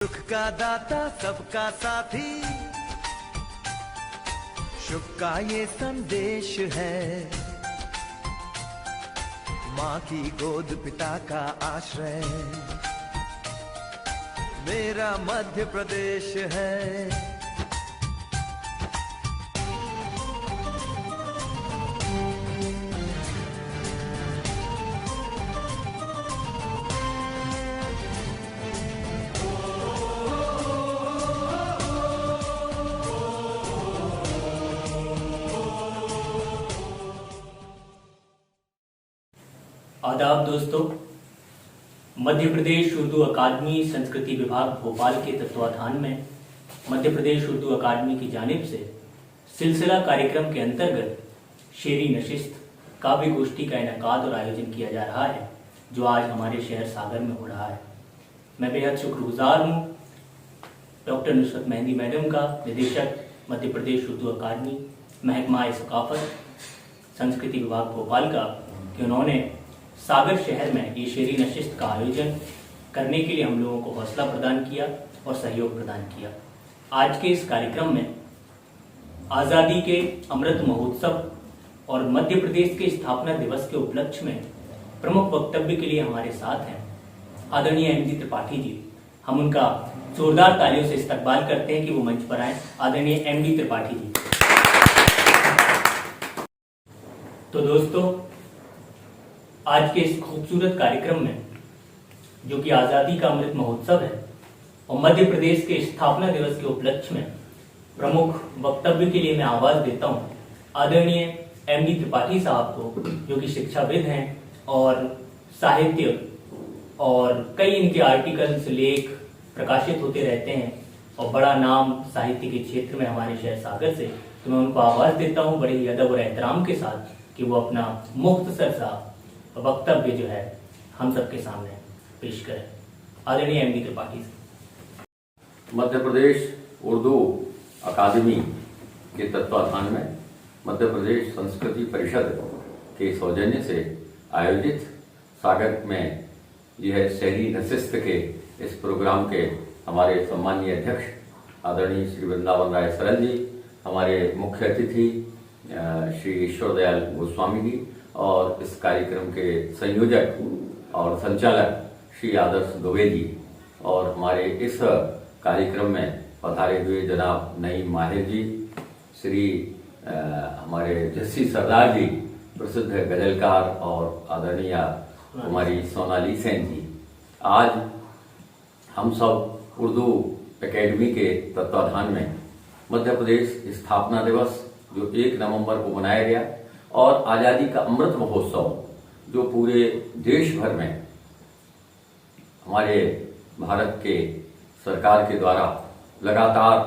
सुख का दाता सबका साथी, शुभ का ये संदेश है। माँ की गोद पिता का आश्रय, मेरा मध्य प्रदेश है। आदाब दोस्तों, मध्य प्रदेश उर्दू अकादमी संस्कृति विभाग भोपाल के तत्वाधान में मध्य प्रदेश उर्दू अकादमी की जानिब से सिलसिला कार्यक्रम के अंतर्गत शेरी नशिस्त काव्य गोष्ठी का इनेकाद और आयोजन किया जा रहा है, जो आज हमारे शहर सागर में हो रहा है। मैं बेहद शुक्रगुजार हूँ डॉक्टर नुसरत मेहंदी मैडम का, निदेशक मध्य प्रदेश उर्दू अकादमी महकमा सकाफत संस्कृति विभाग भोपाल का, कि उन्होंने सागर शहर में ये शेरी नशिस्त का आयोजन करने के लिए हम लोगों को हौसला प्रदान किया और सहयोग प्रदान किया। आज के इस कार्यक्रम में आज़ादी के अमृत महोत्सव और मध्य प्रदेश के स्थापना दिवस के उपलक्ष्य में प्रमुख वक्तव्य के लिए हमारे साथ हैं आदरणीय एम.डी. त्रिपाठी जी। हम उनका जोरदार तालियों से इस्तकबाल करते हैं कि वो मंच पर आए। आदरणीय एम.डी. त्रिपाठी जी। तो दोस्तों, आज के इस खूबसूरत कार्यक्रम में, जो कि आज़ादी का अमृत महोत्सव है और मध्य प्रदेश के स्थापना दिवस के उपलक्ष्य में प्रमुख वक्तव्य के लिए मैं आवाज देता हूं आदरणीय एम.डी. त्रिपाठी साहब को, जो कि शिक्षाविद हैं और साहित्य और कई इनके आर्टिकल्स, लेख प्रकाशित होते रहते हैं और बड़ा नाम साहित्य के क्षेत्र में हमारे शहर सागर से। तो मैं उनको आवाज देता हूं बड़े ही अदब और एहतराम के साथ कि वो अपना मुख्तसर सा वक्तव्य जो है हम सबके सामने पेश करें। आदरणीय एम.डी. त्रिपाठी से। मध्य प्रदेश उर्दू अकादमी के तत्वाधान में मध्य प्रदेश संस्कृति परिषद के सौजन्य से आयोजित सागर में यह शेरी नशिस्त के इस प्रोग्राम के हमारे सम्मानीय अध्यक्ष आदरणीय श्री वृंदावन राय सरल जी, हमारे मुख्य अतिथि श्री ईश्वर दयाल गोस्वामी जी और इस कार्यक्रम के संयोजक और संचालक श्री आदर्श दुबे जी, और हमारे इस कार्यक्रम में पधारे हुए जनाब नईम माहिर जी, श्री हमारे जस्सी सरदार जी, प्रसिद्ध गजलकार, और आदरणीय हमारी सोनाली सेन जी। आज हम सब उर्दू एकेडमी के तत्वाधान में मध्य प्रदेश स्थापना दिवस जो 1 नवंबर को मनाया गया और आज़ादी का अमृत महोत्सव जो पूरे देश भर में हमारे भारत के सरकार के द्वारा लगातार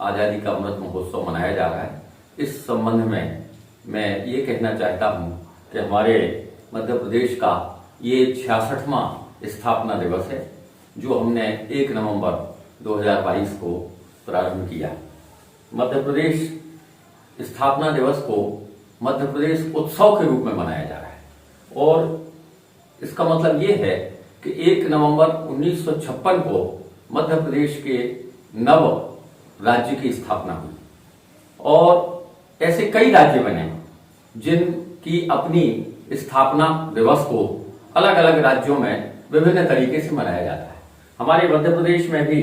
आज़ादी का अमृत महोत्सव मनाया जा रहा है। इस संबंध में मैं ये कहना चाहता हूँ कि हमारे मध्य प्रदेश का ये 66वां स्थापना दिवस है, जो हमने 1 नवंबर 2022 को प्रारंभ किया। मध्य प्रदेश स्थापना दिवस को मध्य प्रदेश उत्सव के रूप में मनाया जा रहा है, और इसका मतलब ये है कि 1 नवंबर 1956 को मध्य प्रदेश के नव राज्य की स्थापना हुई और ऐसे कई राज्य बने जिनकी अपनी स्थापना दिवस को अलग अलग राज्यों में विभिन्न तरीके से मनाया जाता है। हमारे मध्य प्रदेश में भी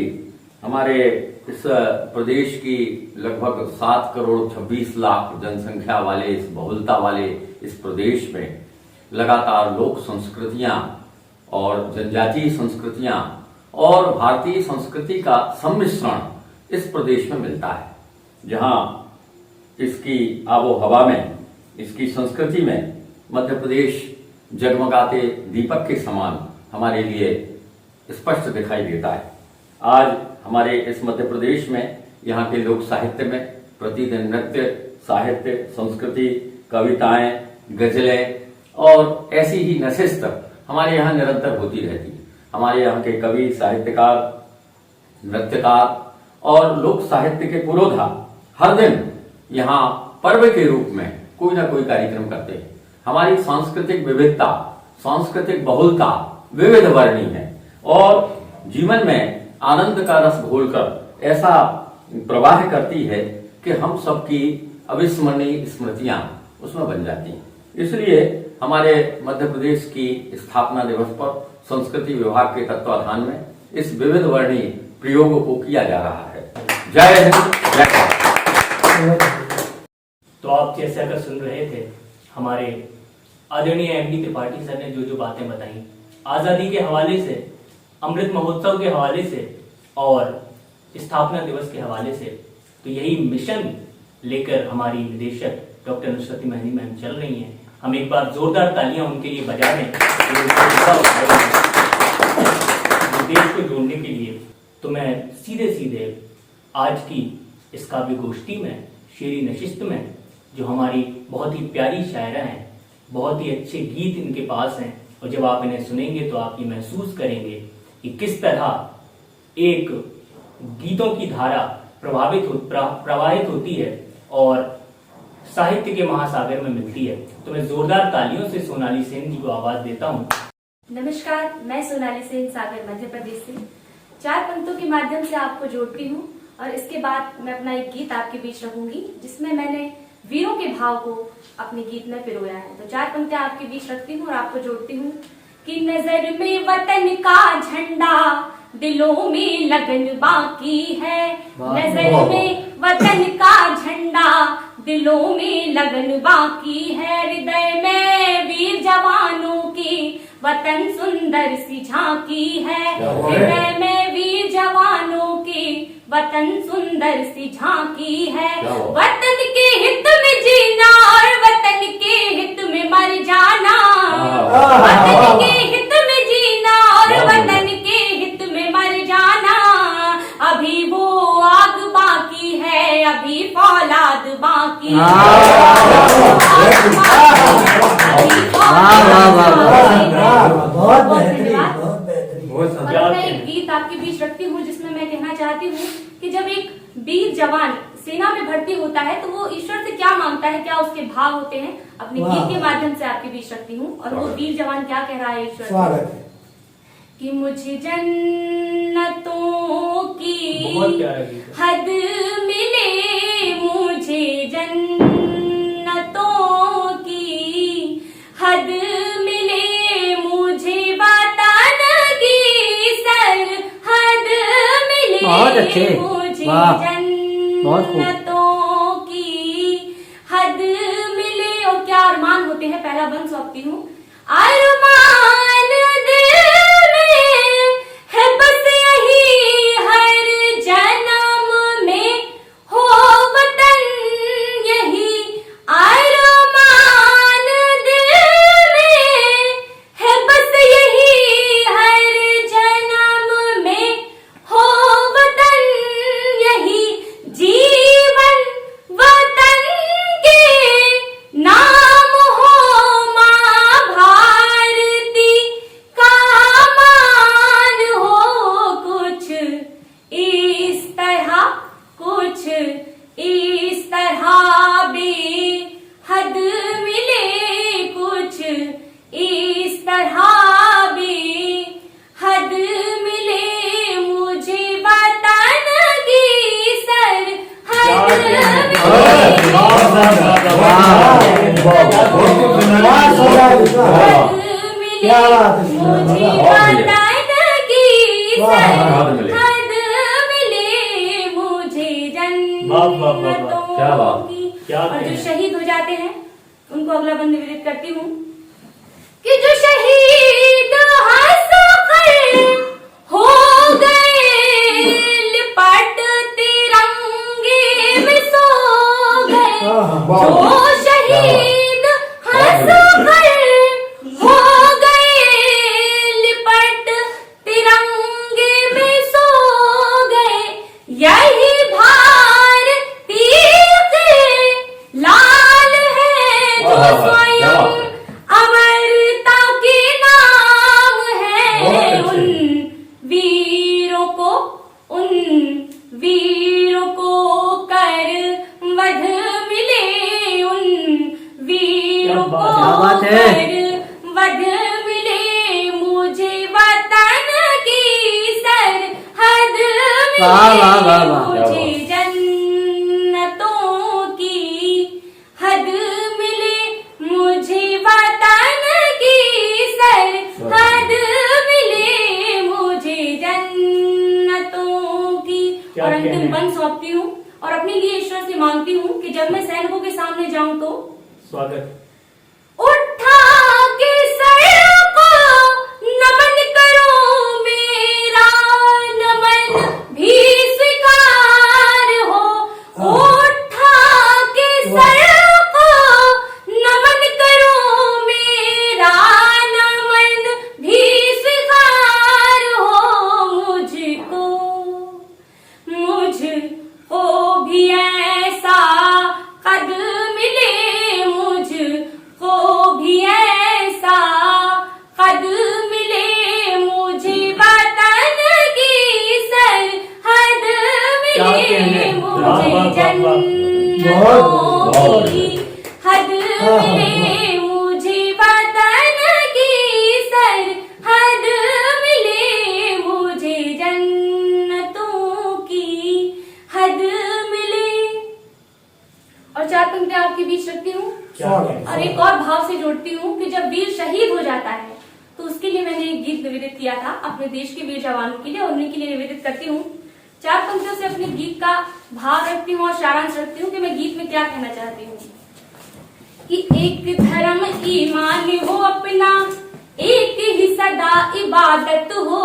हमारे इस प्रदेश की लगभग 7 करोड़ 26 लाख जनसंख्या वाले इस बहुलता वाले इस प्रदेश में लगातार लोक संस्कृतियां और जनजातीय संस्कृतियां और भारतीय संस्कृति का सम्मिश्रण इस प्रदेश में मिलता है, जहां इसकी आबो हवा में, इसकी संस्कृति में मध्य प्रदेश जगमगाते दीपक के समान हमारे लिए स्पष्ट दिखाई देता है। आज हमारे इस मध्य प्रदेश में यहाँ के लोक साहित्य में प्रतिदिन नृत्य, साहित्य, संस्कृति, कविताएं, गजलें और ऐसी ही नशिस्त हमारे यहाँ निरंतर होती रहती है। हमारे यहाँ के कवि, साहित्यकार, नृत्यकार और लोक साहित्य के पुरोधा हर दिन यहाँ पर्व के रूप में कोई ना कोई कार्यक्रम करते हैं। हमारी सांस्कृतिक विविधता, सांस्कृतिक बहुलता विविध वर्णी है और जीवन में आनंद का रस घोलकर ऐसा प्रवाह करती है कि हम सबकी अविस्मरणीय स्मृतियां उसमें बन जाती हैं। इसलिए हमारे मध्य प्रदेश की स्थापना दिवस पर संस्कृति विभाग के तत्वाधान में इस विविध वर्णीय प्रयोग को किया जा रहा है। जय हिंद, जय भारत। तो आप जैसे अगर सुन रहे थे, हमारे आदरणीय एमडी त्रिपाठी सर ने जो जो बातें बताई आजादी के हवाले से, अमृत महोत्सव के हवाले से और स्थापना दिवस के हवाले से, तो यही मिशन लेकर हमारी निदेशक डॉक्टर नुसरत मेहंदी मैम चल रही हैं। हम एक बार जोरदार तालियां उनके लिए बजा दें देश को जोड़ने के लिए। तो मैं सीधे सीधे आज की इस काव्य गोष्ठी में, शेरी नशिस्त में, जो हमारी बहुत ही प्यारी शायरा हैं, बहुत ही अच्छे गीत इनके पास हैं, और जब आप इन्हें सुनेंगे तो आप ये महसूस करेंगे कि किस तरह एक गीतों की धारा प्रवाहित होती है और साहित्य के महासागर में मिलती है। तो मैं जोरदार तालियों से सोनाली सेन जी को आवाज देता हूँ। नमस्कार, मैं सोनाली सेन, सागर मध्य प्रदेश से 4 पंक्तों के माध्यम से आपको जोड़ती हूँ और इसके बाद मैं अपना एक गीत आपके बीच रखूंगी जिसमें मैंने वीरों के भाव को अपने गीत में पिरोया है। तो 4 पंक्तियां आपके बीच रखती हूँ और आपको जोड़ती हूँ कि नजर में वतन का झंडा, दिलों में लगन बाकी है। नजर में वतन का झंडा, दिलों में लगन बाकी है। हृदय में वीर जवानों की वतन सुंदर सी झांकी है। हृदय में वीर जवानों की वतन सुंदर सी झांकी है। वतन के हित में जीना और वतन के हित में मर जाना। वतन के हित में जीना और वतन के हित में मर जाना। अभी वो आग बाकी है, अभी फौलाद बाकी है। बहुत धन्यवाद। और मैं एक गीत आपके बीच रखती हूँ जिसमें मैं कहना चाहती हूँ कि जब एक वीर जवान सेना में भर्ती होता है तो वो ईश्वर से क्या मांगता है, क्या उसके भाव होते हैं, अपने गीत के माध्यम से आपके बीच रखती हूँ। और वो वीर जवान क्या कह रहा है ईश्वर से कि मुझे जन्नतों की हद मिले, मुझे जन्नतों की हद मिले, मुझे वतन की सरहद मिले, मुझे जन्नतों की हद मिले। और क्या अरमान होते हैं, पहला बंद सौंपती हूँ। अरमान दिल में है बस यही, हर जन्म में हो वतन यही। अरमान दिल में है बस यही, हर जन्म में हो वतन यही। जीवन वतन के नाम हो, माँ भारती का मान हो। कुछ इस तरह, कुछ इस तरह बेहद मिले, कुछ इस तरह बेहद मिले, मुझे वतन की सरहद मुझे वतन की सरहद मिले, मुझे जन्नतों की। और जो शहीद हो जाते हैं उनको अगला बंद निवेदित करती हूँ कि जो शहीद हंसकर हो गए, लिपट तिरंगे में सो गए। जो शहीद हंसकर हो गए, लिपट तिरंगे में सो गए। यही भारती के लाल है जो स्वयं अमरता के नाम वाह, वाह, वाह, वाह। मुझे जन्नतों की हद मिले, मुझे वतन की सरहद मिले, मुझे जन्नतों की। और अंतिम बंद सौंपती हूँ और अपने लिए ईश्वर से मांगती हूँ कि जब मैं सैनिकों के सामने जाऊं तो स्वागत। उठा के सर को नमन करो, मेरा नमन भी स्वीकार हो। उठा के सर को नमन करो, मेरा नमन भी स्वीकार हो। मुझको भी ऐसा कद मिले, मुझको भी ऐसा कद मिले, मुझे वतन की सरहद मिले, मुझे जन्नतों की हद मिले, मुझे वतन की सरहद मिले, मुझे जन्नतों की हद मिले। और चार पंक्तियां आपके बीच रखती हूँ और एक और भाव से जोड़ती हूँ कि जब वीर शहीद हो जाता है तो उसके लिए मैंने एक गीत निवेदित किया था अपने देश के वीर जवानों के लिए, और उन्हीं के लिए निवेदित करती हूँ। चार पंक्तियों से अपने गीत का भाव रखती हूँ और सारांश रखती हूँ कि मैं गीत में क्या कहना चाहती हूँ। कि एक धर्म ईमान हो अपना, एक ही सदा इबादत हो।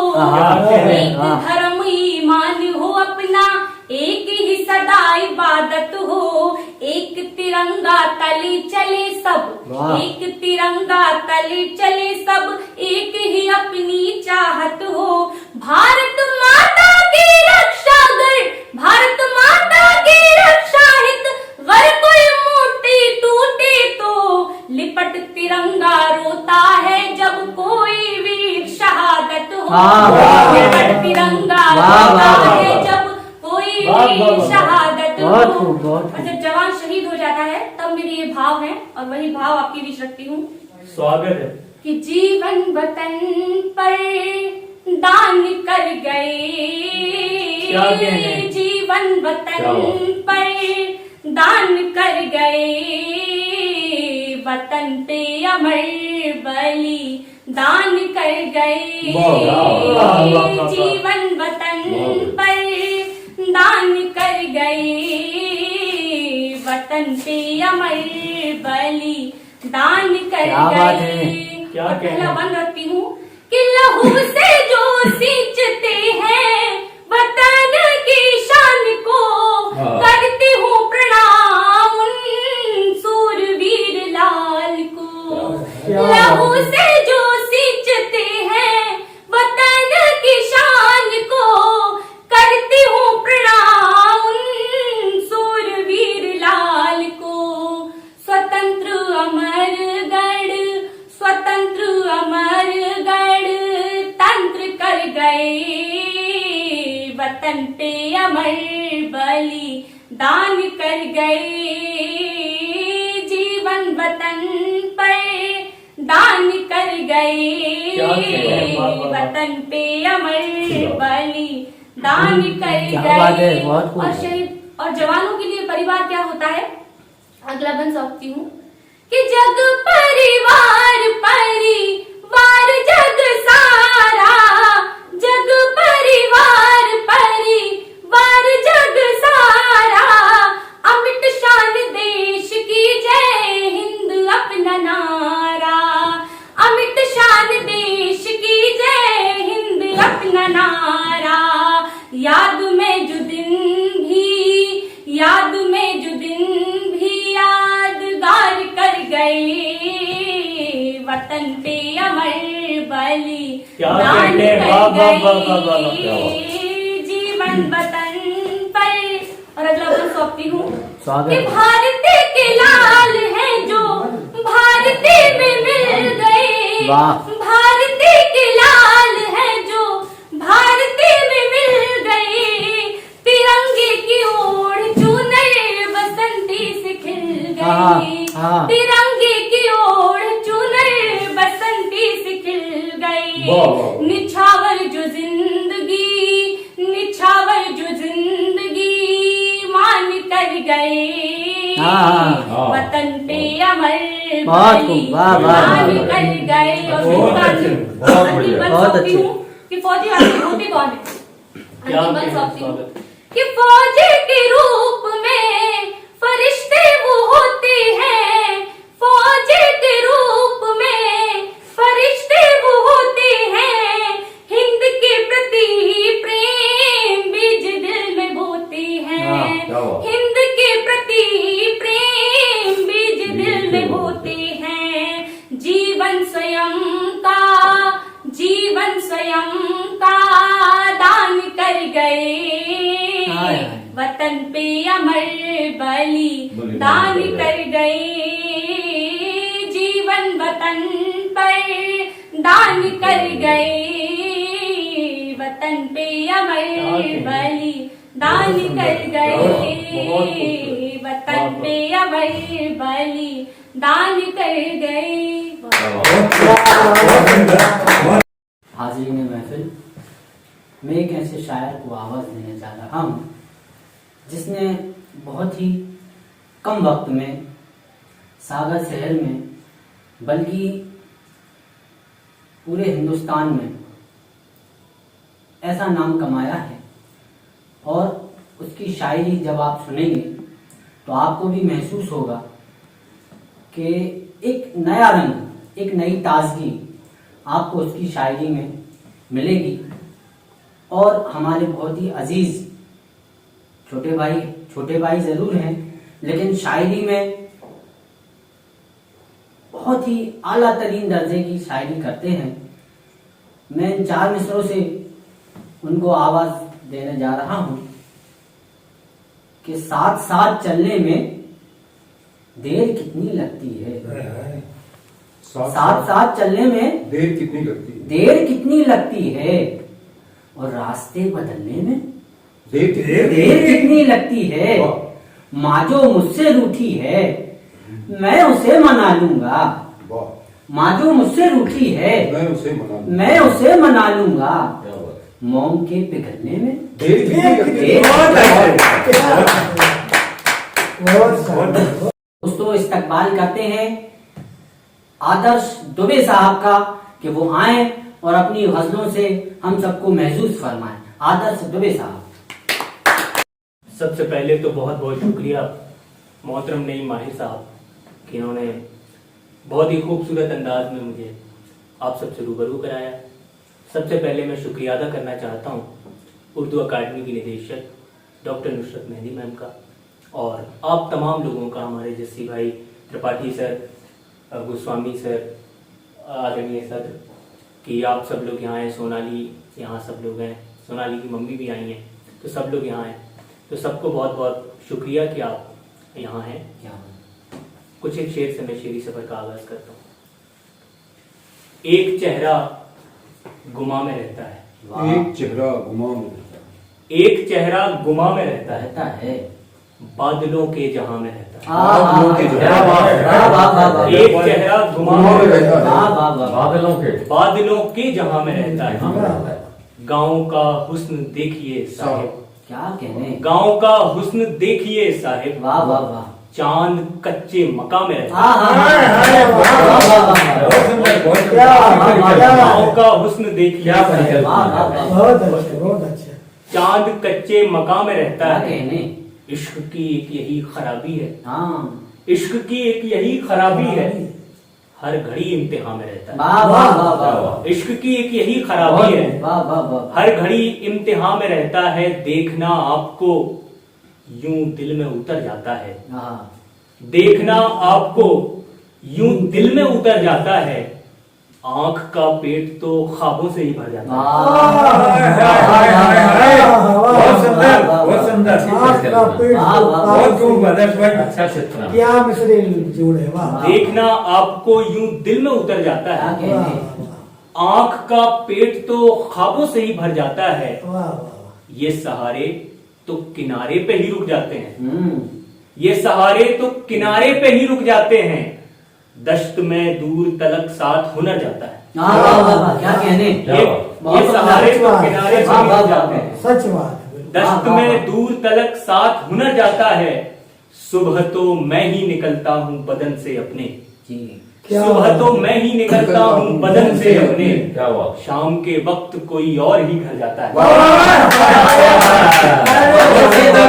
एक धर्म ईमान हो अपना, एक ही सदा इबादत हो। एक तिरंगा तले चले सब, एक तिरंगा तले चले सब, एक ही अपनी चाहत हो। भारत माता की रक्षा कर, भारत माता की रक्षा हित, गर कोई मोती टूटे तो लिपट तिरंगा रोता है जब कोई वीर शहादत हो। लिपट तिरंगा रोता है जब कोई वीर शहादत हो। और जब जवान शहीद हो जाता है तब मेरे ये भाव है और वही भाव आपके बीच रखती हूँ। स्वागत है। कि जीवन वतन पर दान कर गए, जीवन वतन पर दान कर गए, वतन पे अमर बलि दान कर गए। जीवन वतन पर दान कर गए, वतन पे अमर बलि दान कर गए। क्या पहला वन रखती हूँ कि लहू से जो सींचते हैं वतन की शान को, करती हूँ प्रणाम उन सूरवीर लाल को। लहू से जो सींचते हैं वतन की शान को, करती हूँ प्रणाम उन सूरवीर लाल को। स्वतंत्र अमरगढ़, स्वतंत्र अमरगढ़ तंत्र कर गए, वतन पे अमर बलि दान कर गए। जीवन वतन पर दान कर गए, वतन पे अमर बलि दान कर गए। और शहीद और जवानों के लिए परिवार क्या होता है, अगला बन सौंपती हूँ कि जग परिवार, परिवार जग सारा, जग परिवार, परिवार जग सारा, अमिट शान देश की जय हिंद अपना नारा, अमिट शान देश की जय हिंद अपना नारा। याद में जो दिन भी, याद में जो दिन भी यादगार कर गए, वतन पे अमर बलि दान कर गए। जीवन वतन पर। और अगला वन सौंपती हूँ कि भारत के लाल हैं जो भारती में मिल गए, भारत के लाल हैं जो भारती में मिल गए, तिरंगे की ओर चुनर बसंती से खिल गई, तिरंगे की ओर चुनर बसंती से खिल गई। निछावर जो जिंदगी, निछावर जो गए, हाँ। वतन पे अमर बहुत बलि खूब, वाह, वाह, दान वाह। कर गए। और बहुत मैं अच्छे, अंतिम बहुत अंतिम बढ़िया। बन बहुत सकती अच्छे। हूँ कि फौजी आपके होते कौन है? क्या अंतिम बन कहना सकती हूँ स्वागत। कि फौजी के रूप में फरिश्ते वो होते हैं, फौजी के रूप में फरिश्ते वो होते हैं, हिंद के प्रति प्रेम बीज दिल में बोते हैं, क्या बात। हिंद के प्रति प्रेम बीज दिल में बोते हैं। जीवन स्वयं का दान कर गए, हाय। वतन पे अमर बलि दान कर गए। जीवन वतन पर दान कर गए, वतन पे अमर बलि दान कर गए, वतन पे अमर बलि दान कर गए। हाजिरीन महफिल, मैं एक ऐसे शायर को आवाज़ देने जा रहा हूँ जिसने बहुत ही कम वक्त में सागर शहर में बल्कि पूरे हिंदुस्तान में ऐसा नाम कमाया है। और उसकी शायरी जब आप सुनेंगे तो आपको भी महसूस होगा कि एक नया रंग, एक नई ताजगी आपको उसकी शायरी में मिलेगी। और हमारे बहुत ही अजीज छोटे भाई जरूर हैं, लेकिन शायरी में बहुत ही आला तरीन दर्जे की शायरी करते हैं। मैं इन 4 मिसरों से उनको आवाज देने जा रहा हूं कि साथ साथ चलने में देर कितनी लगती है, साथ साथ चलने में देर कितनी लगती है, देर कितनी लगती है, और रास्ते बदलने में देर कितनी लगती है। माँ जो मुझसे रूठी है मैं उसे मना लूंगा, वाह, माँ जो मुझसे रूठी है मैं उसे मना लूं। मैं उसे मना लूंगा। क्या बात। मोम के पिघलने में देर कितनी लगती है। दोस्तों इस्तकबाल करते हैं आदर्श दुबे साहब का कि वो आए और अपनी गजलों से हम सबको महसूस फरमाएं। आदर्श दुबे साहब। सबसे पहले तो बहुत बहुत शुक्रिया मोहतरम नईम माहिर साहब कि इन्होंने बहुत ही खूबसूरत अंदाज में मुझे आप सबसे रूबरू कराया। सबसे पहले मैं शुक्रिया अदा करना चाहता हूँ उर्दू अकादमी की निदेशक डॉक्टर नुसरत मेहंदी मैम का, और आप तमाम लोगों का, हमारे जस्सी भाई त्रिपाठी सर, गोस्वामी सर, आदरणीय सर, कि आप सब लोग यहाँ हैं। सोनाली यहाँ सब लोग हैं, सोनाली की मम्मी भी आई हैं, तो सब लोग यहाँ हैं। तो सबको बहुत बहुत शुक्रिया कि आप यहाँ हैं। कुछ एक शेर से मैं शेरी सफर का आगाज करता हूँ। एक चेहरा गुमा में रहता है, एक चेहरा गुमा में रहता है, एक चेहरा गुमा में रहता है, रहता है बादलों के जहां में रहता है। बादलों के जहां एक चेहरा गुमा में रहता है, बादलों के जहां में रहता है। गाँव का हुस्न देखिए साहिब, क्या कहने। गाँव का हुस्न देखिए साहिब, वाह वाह वाह। चांद कच्चे मकान में रहता हाँ हाँ हाँ, है। गाँव का हुस्न देखिए साहिब, बहुत अच्छा। चांद कच्चे मकान में रहता क्या है। कहने। इश्क की एक यही खराबी है, हाँ। इश्क की एक यही खराबी है, हर घड़ी इम्तिहान में रहता है। वाह वाह वाह वाह। इश्क की एक यही खराबी है, वाह वाह वाह। हर घड़ी इम्तिहान में रहता है। देखना आपको यूं दिल में उतर जाता है, हाँ। देखना आपको यूं दिल में उतर जाता है। आंख का पेट तो ख्वाबों से ही भर जाता है। बहुत सुंदर, बहुत सुंदर। बहुत खूब आदर्श भाई, अच्छा चित्रण। क्या मिसरे जोड़े, वाह। देखना आपको यूं दिल में उतर जाता क्या है। कहने। आंख का पेट तो ख्वाबों से ही भर जाता है। वाह ये सहारे तो किनारे पे ही रुक जाते हैं, ये ये सहारे तो किनारे पे ही रुक जाते हैं। दश्त में दूर तलक साथ हुनर जाता है। वाह वाह वाह। क्या कहने। ये सहारे तो किनारे पे ही रुक जाते हैं। सच बात है। दश्त में दूर तलक साथ हुनर जाता है। सुबह तो मैं ही निकलता हूँ बदन से अपने, जी सुबह तो मैं ही निकलता हूँ बदन से अपने, क्या बात। शाम के वक्त कोई और ही घर जाता है।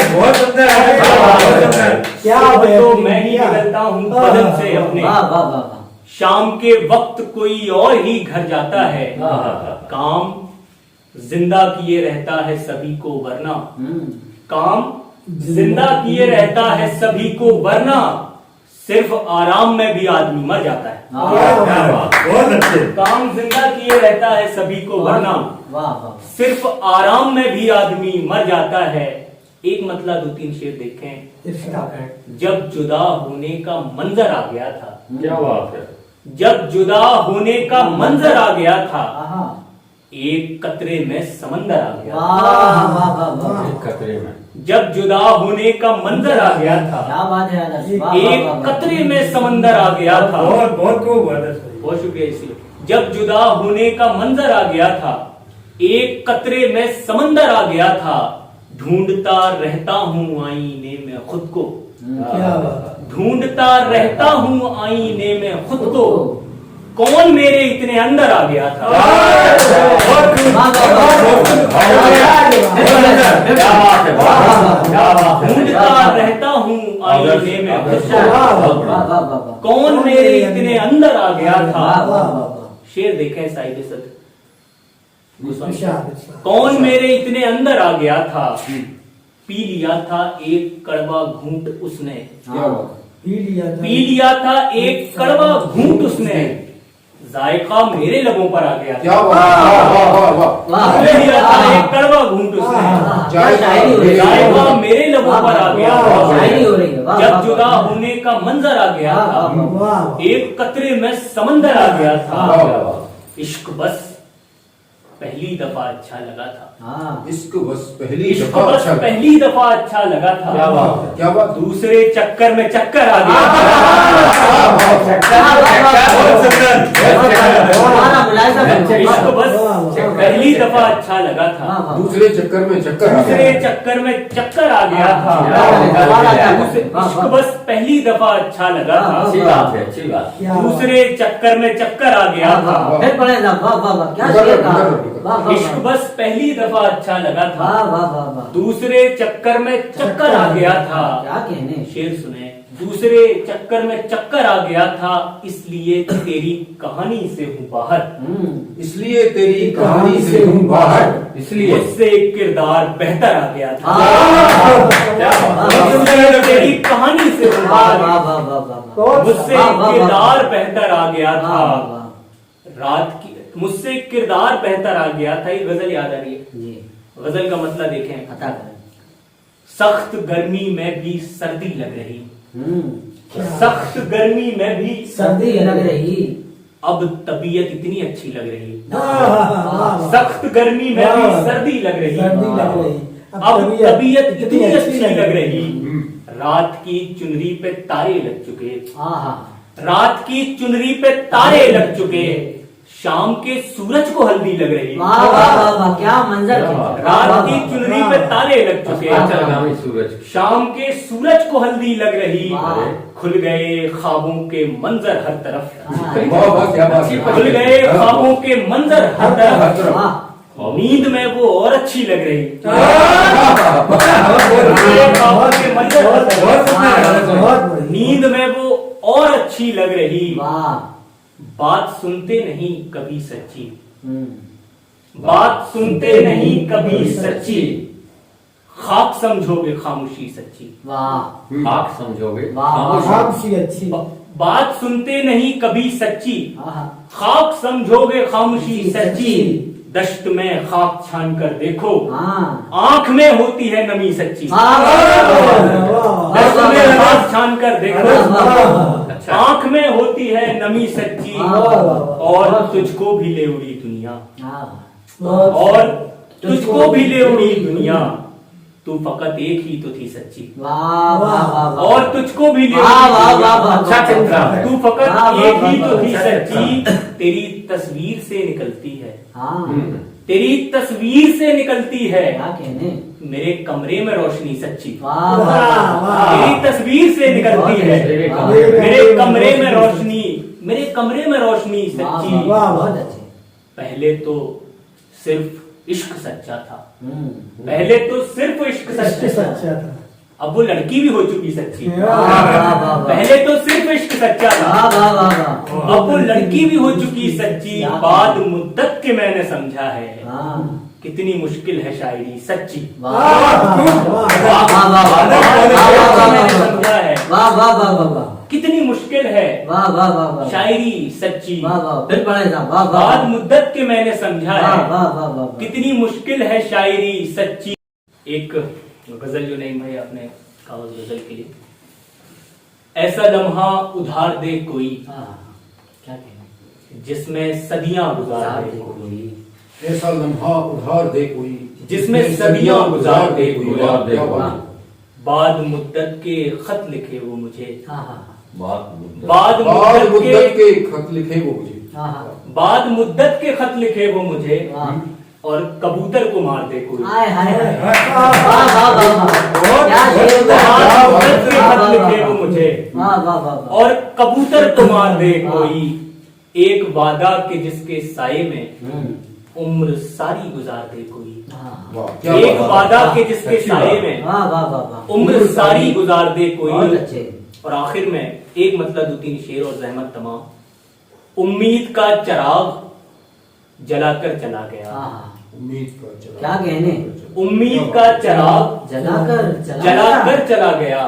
बहुत सुंदर है, बहुत सुंदर। सुबह तो मैं ही निकलता हूँ बदन से अपने, वाह वाह वाह वाह। शाम के वक्त कोई और ही घर जाता है, काम जिंदा किए रहता है सभी को वरना, काम जिंदा किए रहता है सभी को वरना, सिर्फ आराम में भी आदमी मर जाता है। क्या बात, बहुत अच्छे। काम जिंदा किए रहता है सभी को वरना, वाह वाह। सिर्फ आराम में भी आदमी मर जाता है। एक मतलब 2-3 शेर देखें। जब जुदा होने का मंजर आ गया था, क्या बात है। जब जुदा होने का मंजर आ गया था, आहा। एक कतरे में समंदर आ गया था। वाह वाह वाह वाह। एक खतरे में। जब जुदा होने का मंजर आ गया था, क्या बात है आदर्श, वाह वाह एक वाह। कतरे में समंदर आ गया था। बहुत बहुत खूब, बहुत अच्छा। बहुत शुक्रिया। इसलिए जब जुदा होने का मंजर आ गया था, एक कतरे में समंदर आ गया था, ढूंढता रहता हूँ आईने में खुद को, ढूंढता रहता हूँ आईने में खुद को, कौन मेरे इतने अंदर आ गया था। बहुत खूब, वाह, वाह, वाह। बहुत खूब। क्या बात है, क्या बात है। ढूंढता रहता हूँ आईने में खुद को, वाह वाह वाह वाह। कौन मेरे इतने अंदर आ गया वाह था। वाह वाह। शेर देखें साहिब सद गोस्वामी। कौन मेरे इतने अंदर आ गया था, पी लिया था एक कड़वा घूंट उसने, पी लिया था एक कड़वा घूंट उसने, जायका मेरे लबों पर आ गया था। क्या वाह वाह। पी लिया था एक कड़वा घूंट उसने, क्या शायरी हो रही है। जायका मेरे लबों पर आ गया शायरी हो था। रही है। वाह, जब वाह, जुदा वाह। होने का मंजर आ गया वाह, वाह, था, एक कतरे में समंदर आ गया था। इश्क बस पहली दफा अच्छा लगा था, हाँ। इसको बस पहली इश्क दफा बस अच्छा लगा। पहली दफा अच्छा लगा था। क्या बात है। क्या बात। दूसरे चक्कर में चक्कर आ गया था। बहुत सुंदर, बहुत सुंदर। हमारा मुलायजा करो। इश्क बस पहली दफा अच्छा लगा वाह, था, वाह। दूसरे चक्कर में चक्कर आ दूसरे गया। चक्कर में चक्कर आ गया था। इश्क बस पहली दफा अच्छा लगा था, अच्छी बात है, अच्छी बात। दूसरे चक्कर में चक्कर आ गया था। फिर पढ़े ना। वाह वाह वाह। क्या उधर शेर रख, कहा। उधर रख। वाह वाह इश्क बस पहली दफा अच्छा लगा था, वाह वाह वाह वाह। दूसरे चक्कर में चक्कर आ गया था। क्या कहने। शेर सुने। दूसरे चक्कर में चक्कर आ गया था, इसलिए तेरी कहानी से हूँ बाहर, इसलिए तेरी कहानी से हूँ बाहर। इसलिए मुझसे किरदार बेहतर आ गया था। क्या बात। मुझसे तेरी कहानी से हूँ वाह बाहर, वाह वाह वाह वाह। मुझसे वाह, वाह, वाह। किरदार बेहतर आ गया वाह, था। वाह, वाह। रात की मुझसे किरदार बेहतर आ गया था। ये गजल याद आ रही है। जी गजल का मतलब देखें। पता करें। सख्त गर्मी में भी सर्दी लग रही, सख्त गर्मी में भी सर्दी लग रही। अब तबीयत इतनी अच्छी लग रही, वाह, सख्त गर्मी में भी सर्दी लग रही, अब तबीयत इतनी अच्छी लग रही। रात की चुनरी पे तारे लग चुके, आहा। रात की चुनरी पे तारे लग चुके, शाम के सूरज को हल्दी लग रही। वाह वाह वाह वाह। क्या मंजर क्या है। बात। रात की चुनरी पे तारे लग चुके, अस्ताचलगामी सूरज। शाम के सूरज को हल्दी लग रही। वाह। खुल गए ख्वाबों के मंजर हर तरफ, वाह वाह क्या बात है। खुल गए ख्वाबों के मंजर हर तरफ, वाह। नींद में वो और अच्छी लग रही। बहुत के मंजर हर तरफ, बहुत सुंदर, बहुत बढ़िया। नींद में वो और अच्छी लग रही। वाह। बात सुनते नहीं कभी सच्ची, हम्म। बात सुनते नहीं कभी सच्ची, खाक समझोगे खामोशी सच्ची। वाह आप समझोगे वाह, खामोश। वाह। अच्छी। बात सुनते नहीं कभी सच्ची, आहा। खाक समझोगे खामोशी सच्ची। दश्त में खाक छान कर देखो, हाँ। आंख में होती है नमी सच्ची। वाह, वाह, दश्त वाह, में वाह। खाक छान कर देखो, अच्छा। आंख में होती है नमी सच्ची। और तुझको भी ले उड़ी दुनिया, हाँ। और तुझको भी ले उड़ी दुनिया, तू फकत एक ही तो थी सच्ची। वाह वाह वाह। और तुझको भी ले वाह, उड़ी वाह, दुनिया, वाह, वाह, अच्छा चिंतन है। तू फकत वाह, वाह, एक ही वाह, तो थी वाह, सच्ची। तेरी तस्वीर से निकलती है, हाँ। तेरी तस्वीर से निकलती है, क्या कहने। मेरे कमरे में रोशनी सच्ची, वाह वाह वाह मेरी तस्वीर से निकलती है, मेरे कमरे में रोशनी, मेरे कमरे में रोशनी सच्ची। बहुत अच्छे। पहले तो सिर्फ इश्क सच्चा था, पहले तो सिर्फ इश्क सच्चा था, अब वो लड़की भी हो चुकी सच्ची। पहले तो सिर्फ इश्क सच्चा था, अब वो लड़की भी हो चुकी सच्ची। बाद मुद्दत के मैंने समझा है कितनी मुश्किल है शायरी सच्ची। समझा है कितनी मुश्किल है शायरी सच्ची। बाद मुद्दत के मैंने समझा है कितनी मुश्किल है शायरी सच्ची। एक गजल जो नहीं भाई आपने कहा उस गजल के लिए, ऐसा लम्हा उधार दे कोई क्या कहना, जिसमें सदियां गुजार दे कोई, ऐसा लम्हा उधार दे कोई, जिसमें सदियां गुजार दे कोई। क्या बात है। बाद मुद्दत के खत लिखे वो मुझे, बाद बाद मुद्दत के खत लिखे वो मुझे, बाद मुद्दत के खत लिखे वो मुझे, और कबूतर को मार दे कोई। हाय हाय खत लिखे वो मुझे और कबूतर को मार दे कोई। एक वादा के जिसके साये में उम्र सारी गुजार दे कोई। एक वादा के जिसके साये में उम्र सारी गुजार दे कोई। और आखिर में एक मतलब 2-3 शेर और जहमत तमाम। उम्मीद का चिराग जलाकर चला गया, उम्मीद का चिराग, क्या कहने, उम्मीद का चिराग जलाकर चला गया।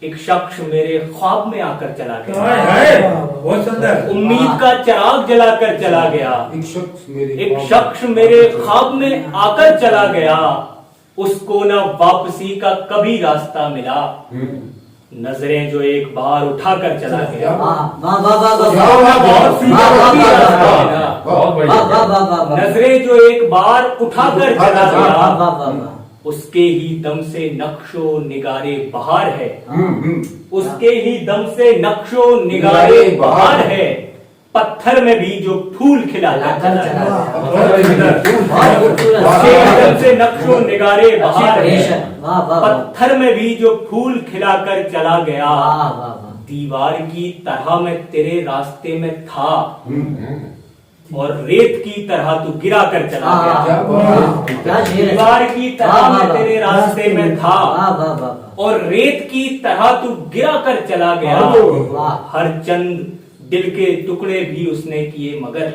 एक शख्स मेरे ख्वाब में आकर चला गया। बहुत सुंदर। उम्मीद का चिराग जलाकर चला गया। एक शख्स मेरे ख्वाब में आकर चला गया। उसको न वापसी का कभी रास्ता मिला। नजरें जो एक बार उठाकर चला गया। नजरें जो एक बार उठाकर चला गया। उसके ही दम से नक्शो निगारे बहार है। उसके ही दम से नक्शो निगारे बहार है। पत्थर में भी जो फूल खिलाकर चला गया। दम से नक्शो निगारे बहार है। पत्थर में भी जो फूल खिलाकर चला गया। दीवार की तरह मैं तेरे रास्ते में था और रेत की तरह तू गिरा कर चला गया। दीवार की तरह मैं तेरे रास्ते में था और रेत की तरह तू गिरा कर चला गया। हर चंद दिल के टुकड़े भी उसने किए मगर,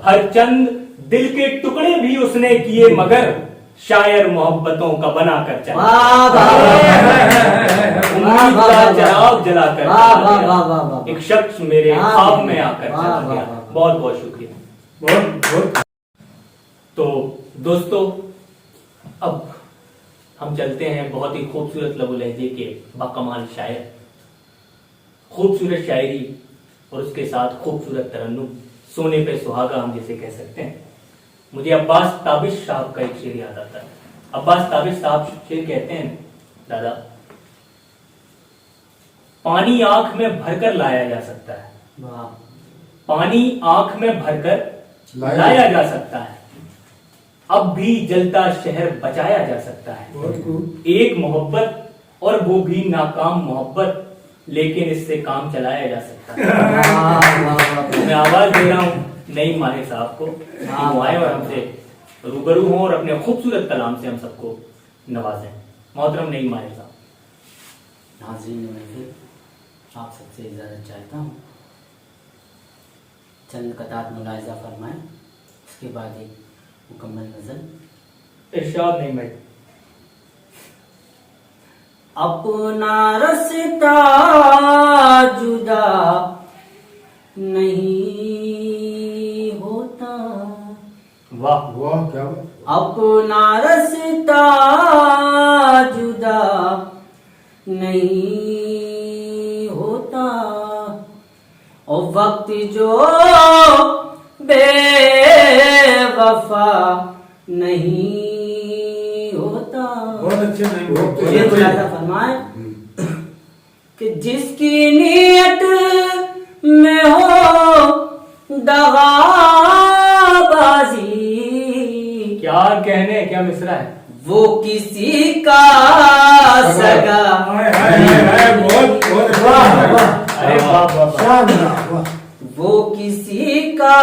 हर चंद दिल के टुकड़े भी उसने किए मगर, शायर मोहब्बतों का बना कर चला। उम्मीद का चिराग जलाकर चला गया। एक शख्स मेरे ख्वाब में आकर चला गया। बहुत बहुत शुक्रिया। बहुत तो दोस्तों, अब हम चलते हैं बहुत ही खूबसूरत लबो लहजे के बाकमाल शायर, खूबसूरत शायरी और उसके साथ खूबसूरत तरन्नुम, सोने पे सुहागा हम जिसे कह सकते हैं। मुझे अब्बास ताबिश साहब का एक शेर याद आता है। अब्बास ताबिश साहब शेर कहते हैं, दादा, पानी आंख में भरकर लाया जा सकता है, पानी आंख में भरकर लाया जा सकता है, अब भी जलता शहर बचाया जा सकता है। एक मोहब्बत और वो भी नाकाम मोहब्बत, लेकिन इससे काम चलाया जा सकता है। मैं आवाज दे रहा हूँ नईम माहिर साहब को कि वो आए और हमसे रूबरू हों और अपने खूबसूरत कलाम से हम सबको नवाजें। मोहतरम नईम माहिर साहब। नाज़रीन महफिल, आप सबसे इजाज़त चाहता हूँ। चंद कतार मुलाहिज़ा फरमाएं, उसके बाद एक मुकम्मल नज़र। इरशाद नहीं मैं अपना रास्ता जुदा नहीं होता। वाह वाह, क्या बात। अपना रास्ता जुदा नहीं होता और वक्त जो बेवफा नहीं होता। बहुत अच्छे नहीं। ये खुलासा फरमाए कि जिसकी नीयत में हो दगाबाजी, क्या कहने, क्या मिसरा है। वो किसी का सगा हाय हाय हाय हाय, बहुत बहुत वाह वाह अरे वाह वाह वाह। शानदार वाह वो किसी का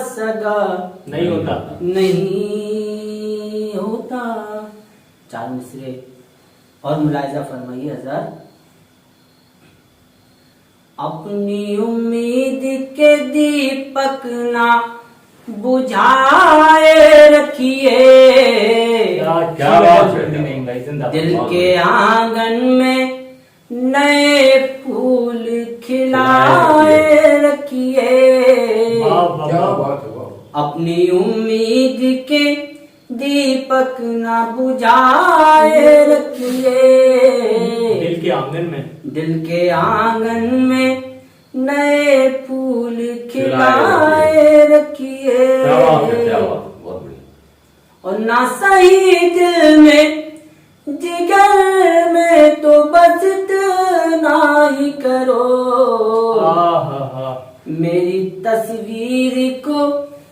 सगा नहीं होता। नहीं होता। चार मिसरे और मुलायजा फरमाइए हज़रत। अपनी उम्मीद के दीपक ना बुझाए रखिए, क्या बात है। नहीं भाई जिंदाबाद। दिल के आंगन में नए फूल खिलाए रखिए। वाह वाह क्या वाह। बात है वाह अपनी उम्मीद के दीपक ना बुझाए रखिए, दिल के आंगन में दिल के आंगन में नए फूल खिलाए रखिए। क्या बात है, क्या बात है, बहुत बढ़िया। और ना सही दिल में जिगर में तो बस इतना ही करो, मेरी तस्वीर को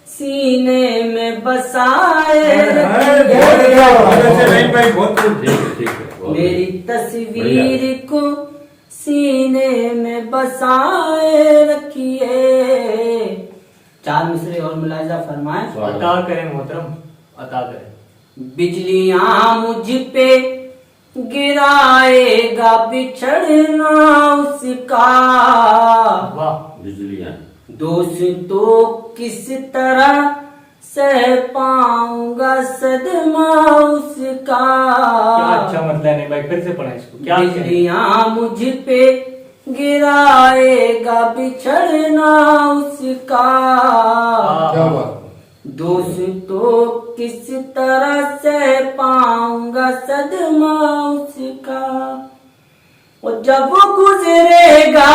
सीने में बसाए रखिए। नहीं भाई बहुत ठीक है, ठीक है, बहुत मेरी बढ़िया। तस्वीर को सीने में बसाए रखिए। चार मिसरे और मुलाजा फरमाए। अता करें मोहतरम, अता करें। बिजलियां मुझ पे गिराएगा बिछड़ना उसका, वाह। बिजलियां दोस्तों किस तरह सह पाऊंगा सदमा उसका। क्या अच्छा मतलब नहीं भाई, फिर से पढ़ा इसको। क्या कहने? बिजलियां मुझ पे गिराएगा बिछड़ना उसका, क्या बात दोस्तों किस तरह से पाऊंगा सदमा उसका। और जब वो गुजरेगा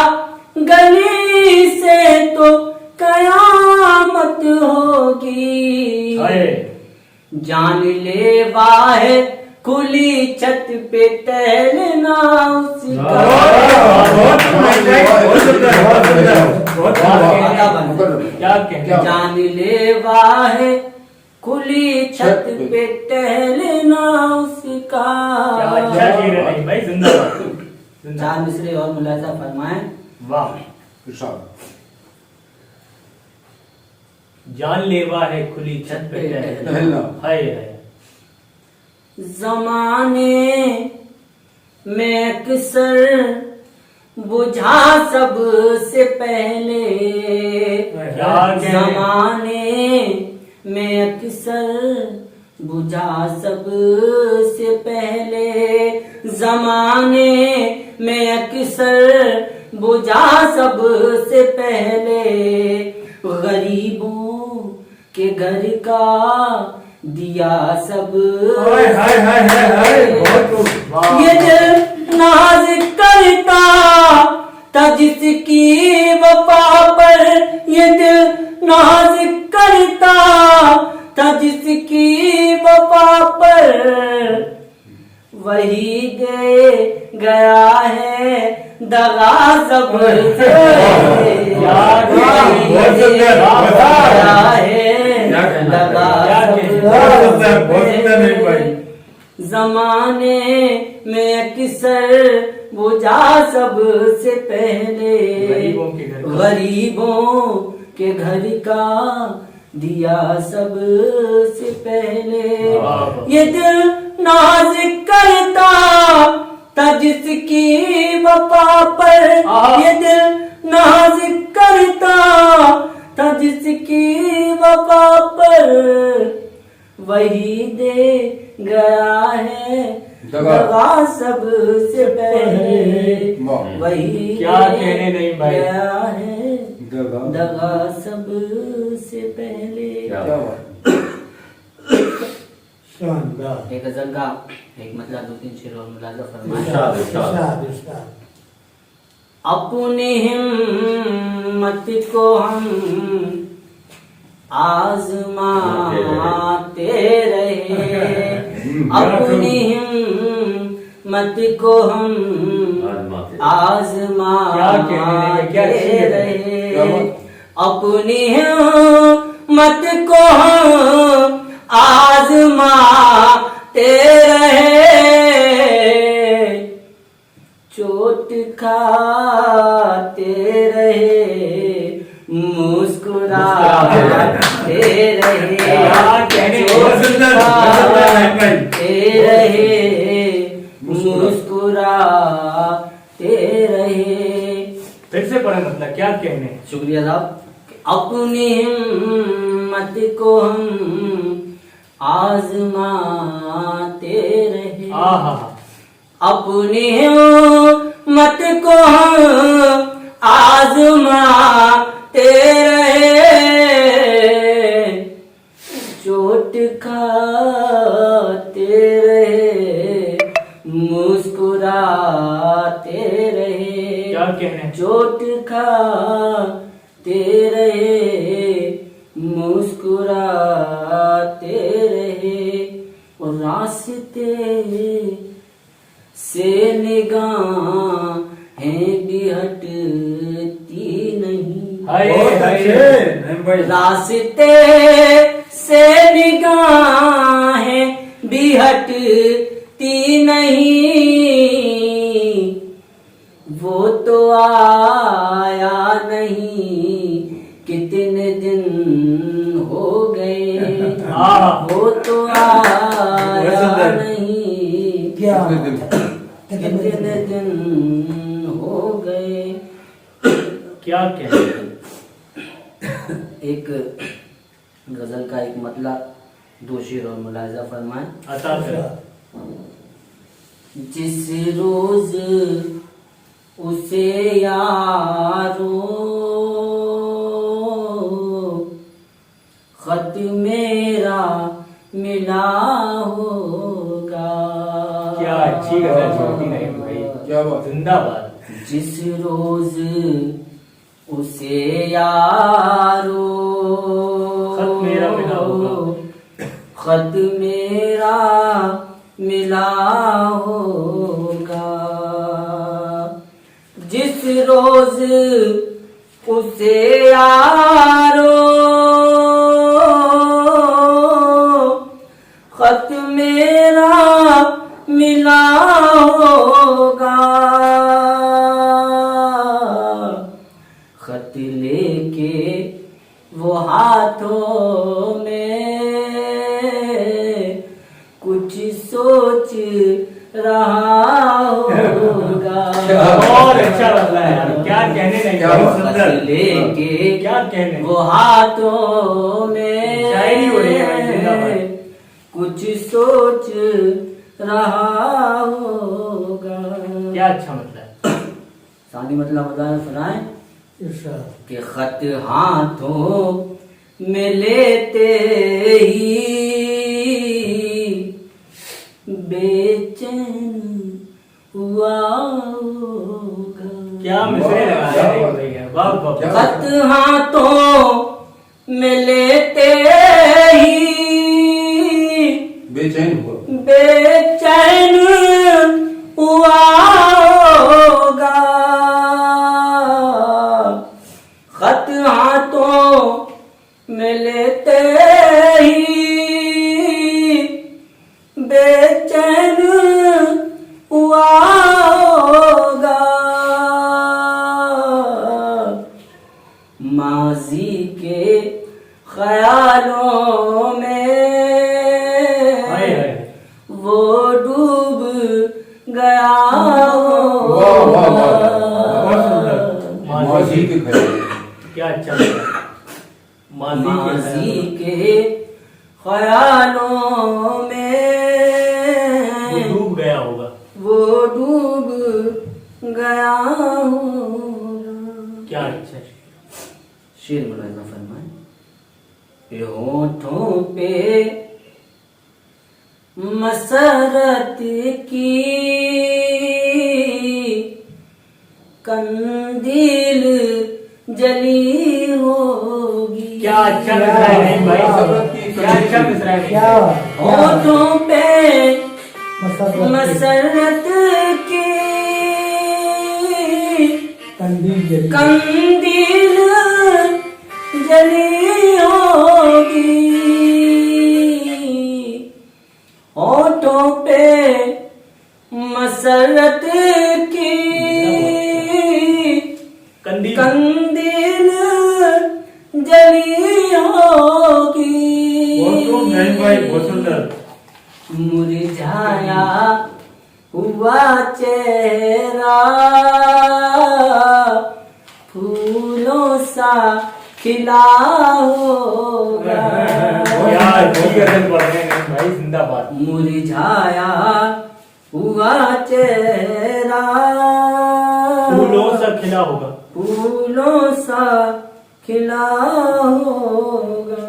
गली से तो कयामत होगी, हाय। जानलेवा है खुली छत पे टहलना उसका। बहुत सुंदर, बहुत सुंदर, बहुत सुंदर। क्या कहने? जानलेवा है खुली छत पे टहलना उसका। क्या अच्छा शेर है। नहीं भाई जिंदाबाद, जिंदाबाद। चार मिसरे और मुलाजा फरमाए। वाह। जानलेवा है खुली छत पे टहलना। हाय हाय। जमाने में अक्सर बुझा सबसे पहले, क्या कहने? जमाने में अक्सर बुझा सबसे पहले, जमाने में अक्सर बुझा सबसे पहले, गरीबों के घर का दिया सब। हाय हाय हाय हाय हाय, बहुत ये दिल नाज करता था जिसकी वफा पर, ये दिल नाज करता था जिसकी वफा पर, वही दे गया है दगा सबसे। बहुत सुंदर, गया है क्या कहना दगा चाहिए? बहुत सुंदर, बहुत सुंदर नहीं भाई। जमाने में अक्सर बुझा सबसे पहले, गरीबों के घर का। गरीबों के घर का दिया सबसे पहले। वाह। ये दिल नाज करता था जिसकी वफा पर, ये दिल नाज करता था जिसकी वफा पर, वही दे गया है दगा सबसे पहले, वही क्या दे कहने नहीं भाई। गया है दगा सबसे पहले। क्या शानदार एक गजल का एक मतलब दो तीन शेर और मुलाजा फरमाए। इरशाद, इरशाद। इरशाद इरशाद अपनी हिम्मत को हम आजमाते रहे, अपनी हिम्मत को हम आजमाते रहे, अपनी हिम्मत को हम आजमा रहे, चोट खाते रहे, मुस्कुराते रहे, चोट खाते रहे, मुस्कुराते रहे। फिर से पढ़े, मतलब क्या कहने हैं? शुक्रिया साहब। अपनी हिम्मत को हम आजमाते रहे, अपनी हिम्मत को हम आजमाते रहे, चोट खाते रहे, मुस्कुराते रहे। क्या कहने हैं? चोट खाते रहे, मुस्कुराते रहे, और रास्ते से निगाहें भी हटती नहीं। बहुत अच्छे नहीं भाई। रास्ते से निगाहें भी हटती नहीं, वो तो आया नहीं, कितने दिन हो गए, वो तो आया नहीं, कितने दिन हो गए। क्या कहने हैं? एक गजल का एक मतला, दो शेर और मुलाजा फरमाएं। अता करें। जिस रोज उसे यारो खत मेरा मिला होगा। क्या अच्छी गजल छोटी नहीं भाई, क्या बात। जिंदाबाद। जिस रोज उसे यारो खत मेरा मिला होगा, खत मेरा मिला होगा, जिस रोज उसे यारो खत मेरा मिला होगा, खत लेके वो हाथों में कुछ सोच रहा होगा। बहुत अच्छा बदला है यार, क्या कहने नहीं। क्या बहुत बात। सुंदर। लेके क्या कहने। वो हाथों में शायरी हो रही है भाई, जिंदाबाद। कुछ सोच रहा होगा। क्या अच्छा मतलब है। सानी मतलब बताए सुनाए कि खत हाथों में लेते ही बेचैन हुआ होगा। क्या मिसरे लगाया है भैया, वाह वाह। खत हाथों में लेते ही बेचैन हुआ। बेचैन हुआ होगा, खत हाथों में लेते ही बेचैन हुआ होगा, माजी के ख्यालों में वो डूब गया होगा। माजी के ख्याल। क्या अच्छा लगा। माजी के ख्यालों में वो डूब गया होगा। वो डूब गया होगा। क्या अच्छा शेर मुलाज़ा फरमाए। ये होठों पे मसरत की कंदील जली होगी। क्या अच्छा मिसरा है नहीं भाई, क्या अच्छा मिसरा है। क्या होठों पे मसरत की कंदील जली होगी, होठों मसरत की कंदील कंदील जली होगी। बहुत खूब नहीं भाई, बहुत सुंदर। मुरझाया हुआ चेहरा फूलों सा खिला होगा। यार ठीक है, पढ़ रहे हैं भाई, जिंदाबाद। मुरझाया हुआ चेहरा फूलों सा खिला होगा। फूलों सा खिला होगा।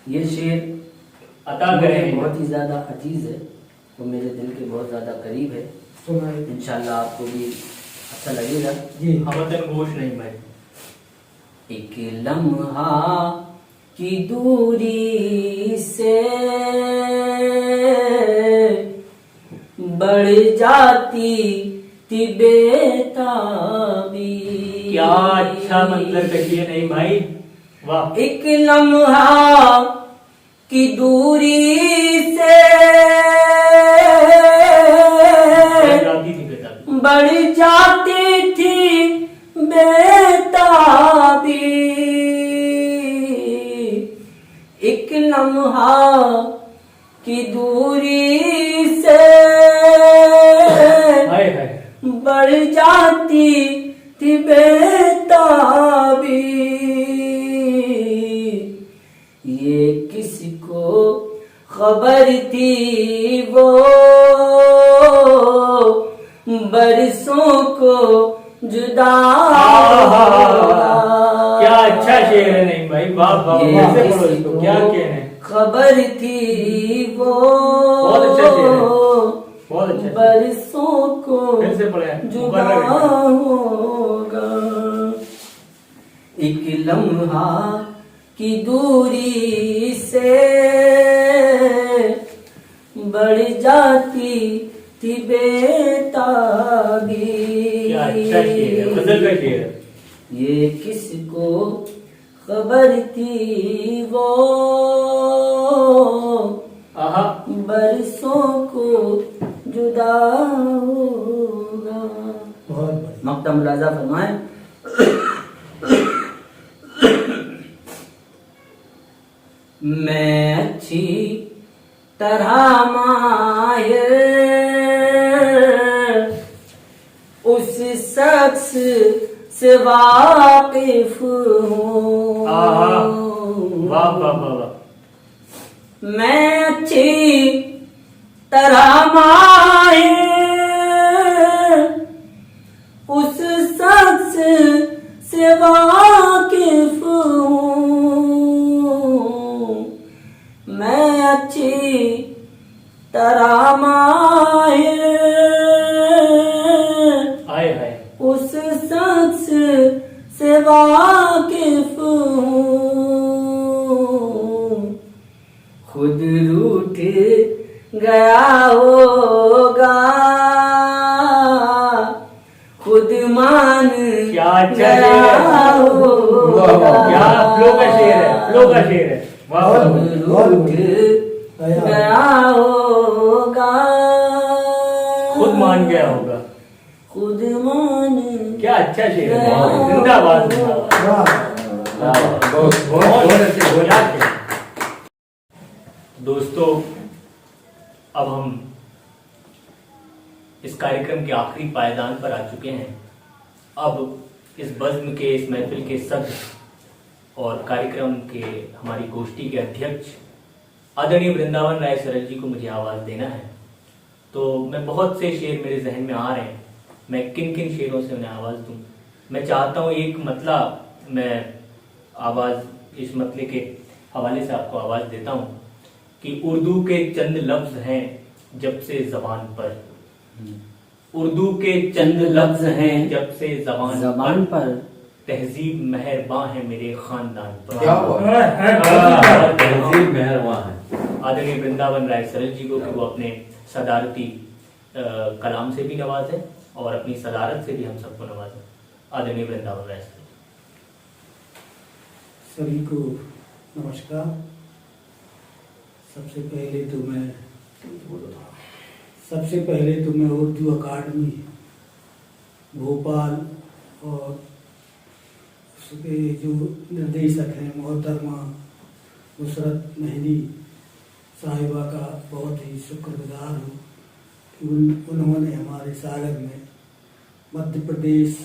ये शेर अता मुझे करें बहुत ही ज्यादा अजीज है, वो मेरे दिल के बहुत ज्यादा करीब है। इंशाल्लाह आपको भी अच्छा लगेगा। जी हमतन गोश नहीं भाई। एक लम्हा की दूरी से बढ़ जाती थी बेताबी। क्या अच्छा मतलब कहिए नहीं भाई, वाह। एक लम्हा की दूरी से जाती थी बेटा। बढ़ जाती थी बेताबी। एक लम्हा की दूरी से हाय हाय। बढ़ जाती थी बेताबी। ये किसको खबर थी वो बरसों को जुदा होगा। क्या अच्छा शेर है नहीं भाई, वाह वाह। ये कैसे पढ़ो किसी इसको, को क्या कहने। खबर थी वो बहुत अच्छा शेर है, बहुत अच्छा शेर। बरसों को फिर से पढ़े, जुदा होगा। एक लम्हा की दूरी से बढ़ जाती थी बेताबी। क्या अच्छा शेर है, गजल का शेर है। ये किसको खबर थी वो आहा। बरसों को जुदा होगा। बहुत बढ़िया। मक्ता मुलाजा फरमाए। मैं अच्छी तरह माहिर उस शख्स से वाकिफ हूँ। आहा, वाह वाह वाह वाह। मैं अच्छी तरह माहिर उस शख्स से वाकिफ हूँ। मैं अच्छी तरह माहिर हाय हाय। उस शख्स से वाकिफ हूँ। खुद रूठ गया होगा खुद मान क्या अच्छा गया शेर है। होगा। क्या फ्लो का शेर है, फ्लो का शेर है, वाह वाह वाह। खुद रूठ गया होगा खुद मान गया होगा। खुद मान क्या अच्छा शेर है, जिंदाबाद जिंदाबाद। बहुत बहुत अच्छे, बहुत अच्छे। दोस्तों, अब हम इस कार्यक्रम के आखिरी पायदान पर आ चुके हैं। अब इस बज़्म के, इस महफिल के सदर और कार्यक्रम के हमारी गोष्ठी के अध्यक्ष आदरणीय वृंदावन राय सरल जी को मुझे आवाज़ देना है। तो मैं बहुत से शेर मेरे जहन में आ रहे हैं, मैं किन किन शेरों से उन्हें आवाज़ दूं। मैं चाहता हूं एक मतला मैं आवाज़ इस मतले के हवाले से आपको आवाज़ देता हूं कि उर्दू के चंद लफ्ज हैं जब से जबान पर, उर्दू के चंद लफ्ज हैं जब से जबान पर तहजीब मेहरबान है मेरे खानदान पर। क्या हुआ? तहजीब मेहरबान है। आदरणीय वृंदावन राय सरल जी को कि वो अपने सदारती कलाम से भी नवाजे और अपनी सदारत से भी हम सबको नवाजे। आदरणीय वृंदावन राय सरल। सभी को नमस्कार। सबसे पहले तो मैं सबसे पहले तो मैं उर्दू अकादमी भोपाल और उसके जो निर्देशक हैं मोहतरमा नुसरत मेहदी साहिबा का बहुत ही शुक्रगुजार हूँ कि उन्होंने हमारे सागर में मध्य प्रदेश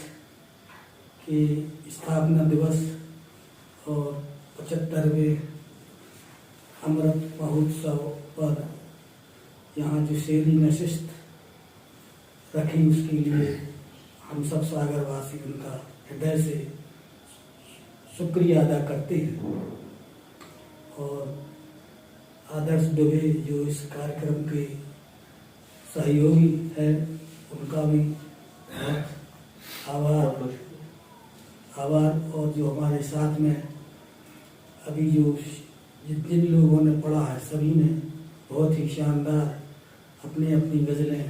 के स्थापना दिवस और 75वें अमृत महोत्सव पर यहाँ जो शेरी नशिस्त रखी उसके लिए हम सब सागरवासी उनका हृदय से शुक्रिया अदा करते हैं। और आदर्श दुबे जो इस कार्यक्रम के सहयोगी है उनका भी आभार। और जो हमारे साथ में अभी जो जिन लोगों ने पढ़ा है सभी ने बहुत ही शानदार अपनी अपनी गज़लें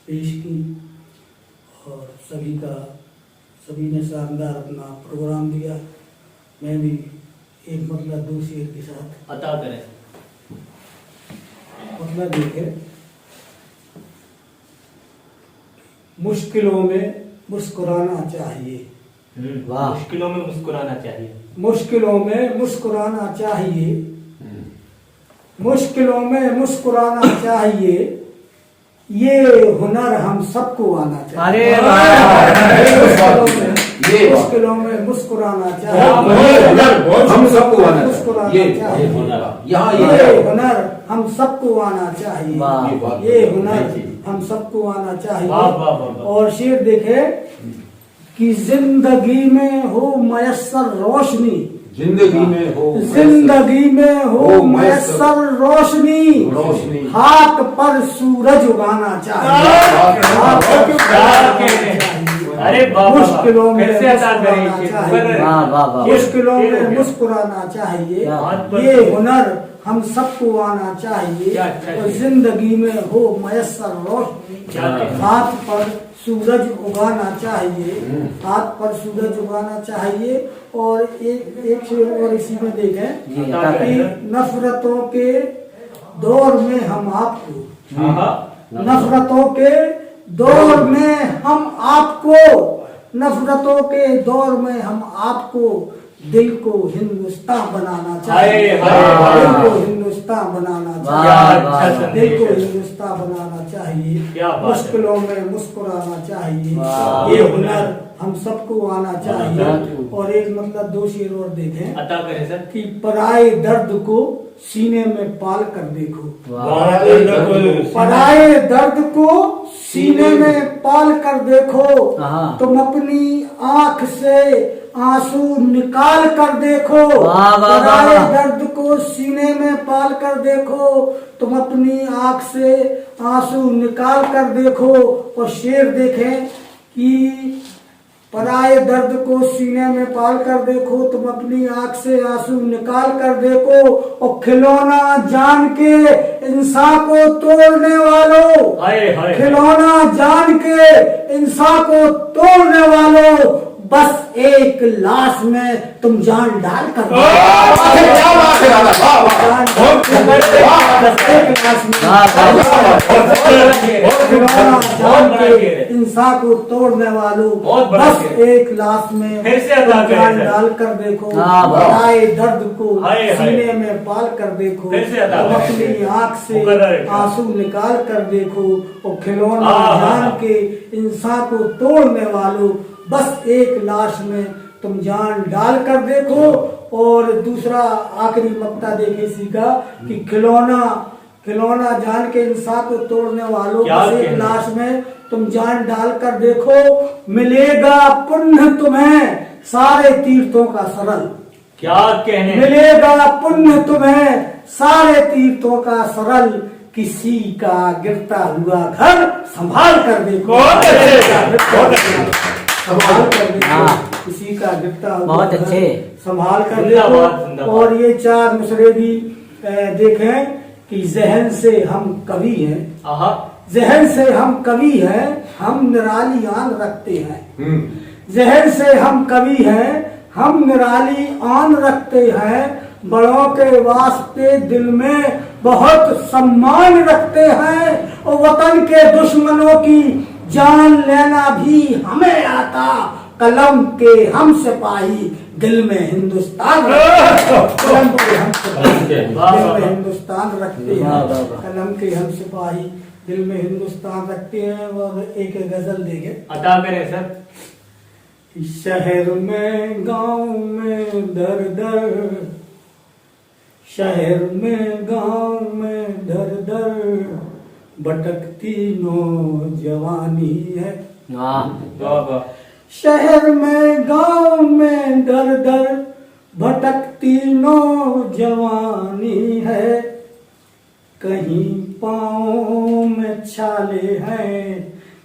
पेश की और सभी ने शानदार अपना प्रोग्राम दिया। मैं भी एक मतलब दो शेर के साथ अता करें। मतलब देखे, मुश्किलों में मुस्कुराना चाहिए। वाह। मुश्किलों में मुस्कुराना चाहिए। मुश्किलों में मुस्कुराना चाहिए। मुश्किलों में मुस्कुराना चाहिए, ये हुनर हम सबको आना चाहिए। मुश्किलों में मुस्कुराना चाहिए, हम सबको आना मुस्कुराना चाहिए। ये हुनर हम सबको आना चाहिए। ये हुनर हम सबको आना चाहिए। और शेर देखे कि जिंदगी में हो मयस्सर रोशनी, जिंदगी में हो मयस्सर रोशनी, हाथ पर सूरज उगाना चाहिए। अरे मुश्किलों में मुश्किलों में मुस्कुराना चाहिए, ये हुनर हम सबको आना चाहिए। और जिंदगी में हो मयस्सर रोशनी, हाथ पर सूरज उगाना चाहिए, हाथ पर सूरज उगाना चाहिए। और एक शेर और इसी में देखें कि नफरतों के दौर में हम आपको, नफरतों के दौर में हम आपको, नफरतों के दौर में हम आपको दिल को हिंदुस्तान बनाना चाहिए। दिल को हिंदुस्तान बनाना चाहिए। दिल को हिंदुस्तान बनाना चाहिए। मुश्किलों में मुस्कुराना चाहिए, ये हुनर हम सबको आना चाहिए। और एक मतलब दो शेर और देखें अता करें सर कि पराए दर्द को सीने में पाल कर देखो। पराए दर्द को सीने में पाल कर देखो, तुम अपनी आंख से आंसू निकाल कर देखो। पराए दर्द को सीने में पाल कर देखो, तुम अपनी आंख से आंसू निकाल कर देखो। और शेर देखें कि पराए दर्द को सीने में पाल कर देखो, तुम अपनी आंख से आंसू निकाल कर देखो। और खिलौना जान के इंसान को तोड़ने वालों, खिलौना जान के इंसान को तोड़ने वालों, बस एक लाश में तुम जान डाल कर इंसान को तोड़ने वालों, बस एक लाश में तुम जान डाल कर देखो। पराए दर्द को सीने में पाल कर देखो, तुम अपनी आंख से आंसू निकाल कर देखो। और खिलौना जान के इंसान को तोड़ने वालों, बस एक लाश में तुम जान डाल कर देखो। और दूसरा आखिरी मक्ता देखे सीखा कि खिलौना जान के इंसान को तोड़ने वालों, बस एक लाश में तुम जान डाल कर देखो। मिलेगा पुण्य तुम्हें सारे तीर्थों का सरल, क्या कहने, मिलेगा पुण्य तुम्हें सारे तीर्थों का सरल, किसी का गिरता हुआ घर संभाल कर देखो। संभाल कर देखो, किसी का गिरता हुआ बहुत अच्छे संभाल कर देखो। और ये चार मुसरे भी देखें कि जहन से हम कवि हैं, जहन से हम कवि हैं, हम निराली आन रखते हैं। जहन से हम कवि हैं, हम निराली आन रखते हैं, बड़ों के वास्ते दिल में बहुत सम्मान रखते हैं और वतन के दुश्मनों की जान लेना भी हमें आता। कलम के हम सिपाही दिल में हिंदुस्तान कलम के हम सिपाही दिल में हिंदुस्तान रखते हैं। कलम के हम सिपाही दिल में हिंदुस्तान रखते हैं। और एक गजल देंगे, अता करें सर। शहर में गांव में दर दर, शहर में गांव में दर दर भटकती नौजवानी है। वाह वाह। शहर में गांव में दर दर भटकती नौजवानी है। कहीं पाँव में छाले हैं,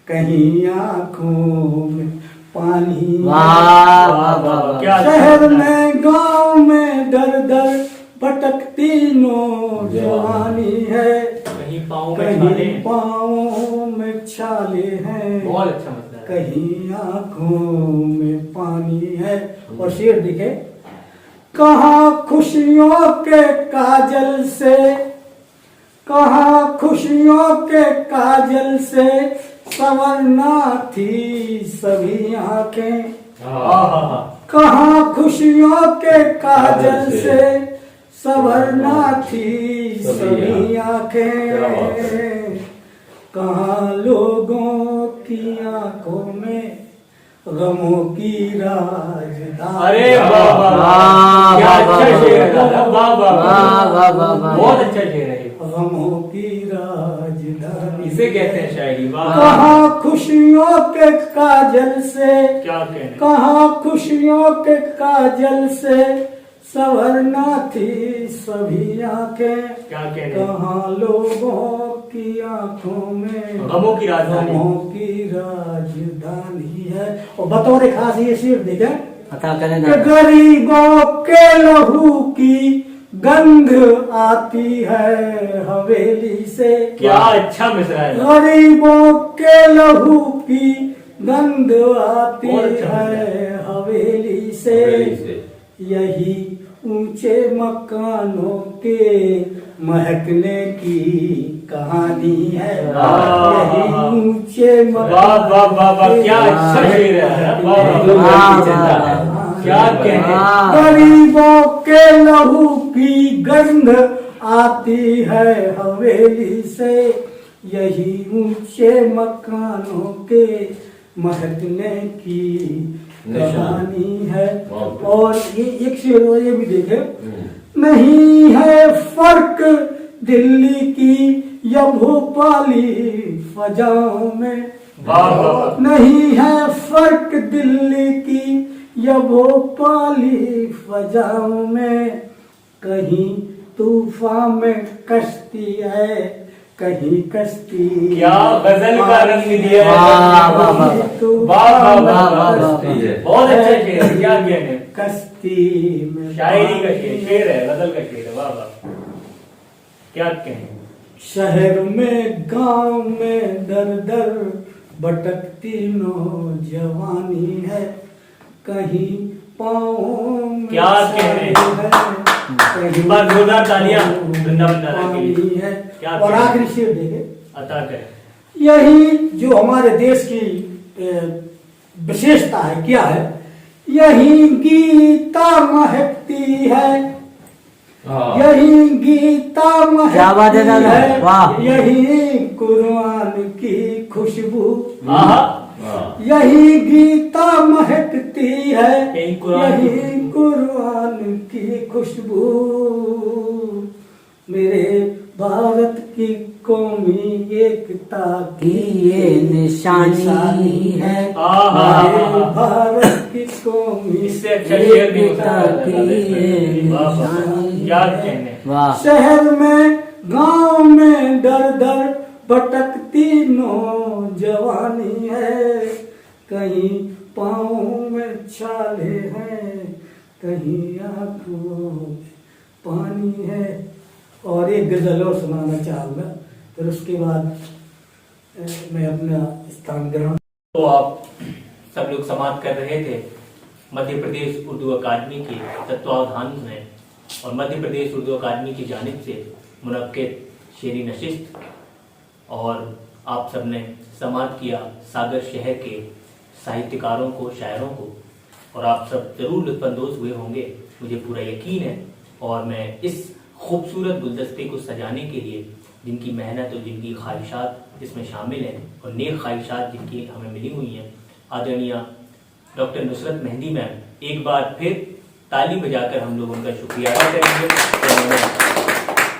कहीं आंखों में पानी। वाह वाह वाह। क्या शहर में गांव में दर दर भटकती नौजवानी है। कहीं पाँव में छाले कहीं पाँव में छाले हैं, बहुत अच्छा मतलब है। कहीं आंखों में पानी है। और शेर दिखे, कहाँ खुशियों के काजल से, कहाँ खुशियों के काजल से संवरना थी सभी आंखें। कहाँ खुशियों के काजल से संवरना थी सभी आंखें। कहाँ लोगों की आंखों में गमों की राजधानी। अरे वाह वाह, क्या अच्छा शेर है दादा। वाह वाह वाह वाह वाह। बहुत अच्छा शेर है। गमों की राजधानी इसे कहते हैं शायरी। वाह। कहाँ खुशियों के काजल से, क्या कहने। कहाँ खुशियों के काजल से संवरना थी सभी आंखें। क्या कहने। कहाँ लोगों की आंखों में गमों की राजधानी। गमों की राजधानी है। और बतौर खास ये शेर देखे, अता करें कि गरीबों के लहू की गंध आती है हवेली से। क्या अच्छा मिसरा है। गरीबों के लहू की गंध आती बहुत अच्छा है हवेली से। यही ऊंचे मकानों के महकने की कहानी है। यही ऊंचे वाह वाह वाह वाह, क्या अच्छा शेर है। क्या कहने। गरीबों के लहू की गंध आती है हवेली से। यही ऊंचे मकानों के महकने की कहानी है। और ये एक शेर ये भी देखे, नहीं है फर्क दिल्ली की या भोपाली फजाओं में। नहीं है फर्क दिल्ली की या भोपाली फजाओं में। कहीं तूफान में कश्ती है, कहीं कश्ती। क्या गजल का रंग दिया है। बहुत अच्छा शेर है। क्या कहने। कश्ती में शायरी का शेर है, गजल का शेर है। वाह वाह, क्या कहें। शहर में गांव में दर दर भटकती नौजवानी है। कहीं पाँव में क्या कहने। कहीं बार जोरदार तालियां वृंदावन दादा के लिए। है। क्या और कहने। आखिरी शेर देखे, अता करें। यही जो हमारे देश की विशेषता है, क्या है, यही गीता महकती है। यही गीता क्या बात है दादा, महकती वाह। है। यही कुरान की खुशबू। आहा। यही गीता महकती है। यही कुरान की यही कुरान की खुशबू। मेरे भारत की कौमी एकता की ये निशानी है। मेरे भारत की कौमी इससे अच्छा शेर नहीं हो एकता सकता। की ये वाह वाह, निशानी क्या है। कहने। वाह। शहर में गांव में दर दर भटकती नौजवानी है। कहीं पाँव में छाले हैं, कहीं आंखों में पानी है। और एक गजल और सुनाना चाहूंगा, फिर उसके बाद मैं अपना स्थान ग्रहण। तो आप सब लोग समाप्त कर रहे थे मध्य प्रदेश उर्दू अकादमी के तत्वावधान में और मध्य प्रदेश उर्दू अकादमी की जानिब से मुनक्किद शेरी नशिस्त और आप सबने समाअत किया सागर शहर के साहित्यकारों को, शायरों को, और आप सब जरूर लुत्फानंदोज हुए होंगे, मुझे पूरा यकीन है। और मैं इस खूबसूरत गुलदस्ते को सजाने के लिए जिनकी मेहनत और जिनकी ख्वाहिशात इसमें शामिल हैं और नेक ख्वाहिशात जिनकी हमें मिली हुई हैं, आदरणीय डॉक्टर नुसरत मेहंदी मैम, एक बार फिर ताली बजाकर हम लोग उनका शुक्रिया अदा करेंगे कि उन्होंने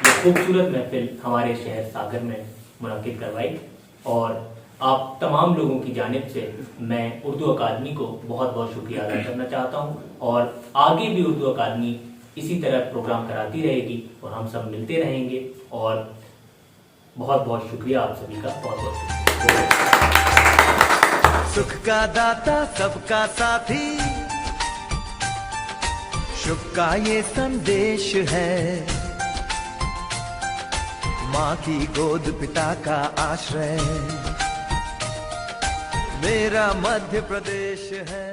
ये खूबसूरत महफिल हमारे शहर सागर में मुनक्किद करवाई। और आप तमाम लोगों की जानिब से मैं उर्दू अकादमी को बहुत बहुत शुक्रिया अदा करना चाहता हूँ। और आगे भी उर्दू अकादमी इसी तरह प्रोग्राम कराती रहेगी और हम सब मिलते रहेंगे। और बहुत बहुत शुक्रिया आप सभी का, बहुत बहुत शुक्रिया। सुख का दाता सबका साथी, शुभ का ये संदेश है। माँ की गोद पिता का आश्रय, मेरा मध्य प्रदेश है।